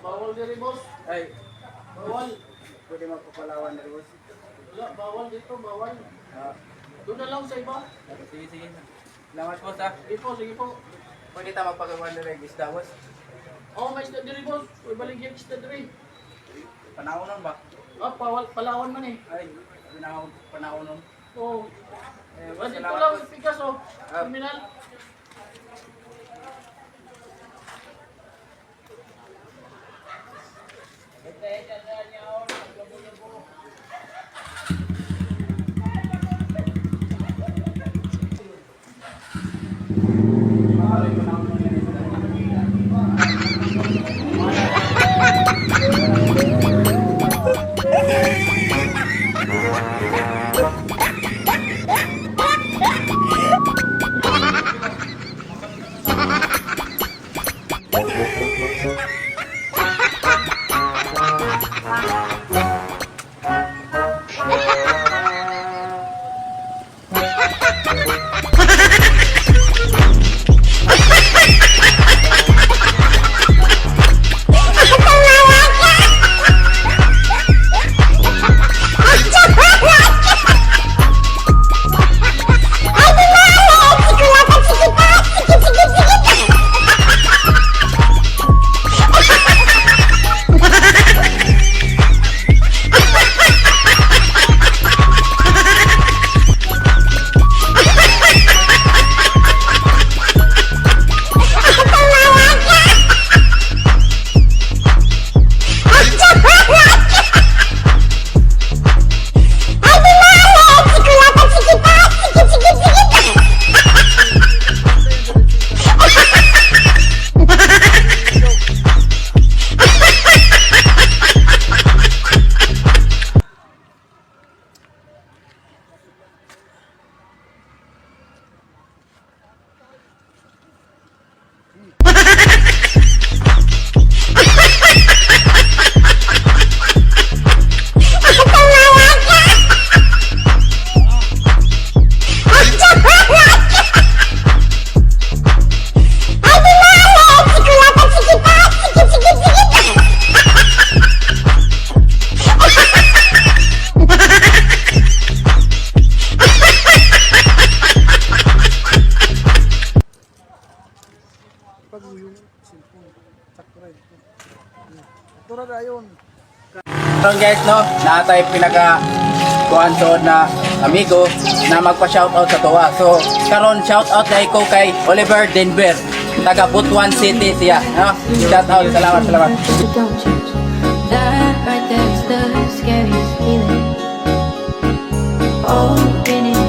Bawal diri boss. Ay, Bawal. pwede magpapalawan na boss. Wala, bawal dito, bawal. Ah, Doon na lang sa iba. sige, sige. Salamat boss ah. Sige po, sige po. Pwede tayo magpagawa na rin isda boss. Oh, may isda diri boss. Uy, baligyan isda diri. Panahon ba? Ah, bawal, palawan man eh. Ay, panahon nun. Oh. Eh, Ah, dito salamat lang, boss. pikas oh. Ah. Terminal. Pag yung cellphone, sakto rin. Ito na yun. Karon guys no, na tayo kuhan suod na amigo na magpa-shoutout sa tuwa. So, karon shoutout na ko kay Oliver Denver, taga Butuan City siya, no? Shoutout, salamat. Don't change. That right there is the scariest feeling. Open it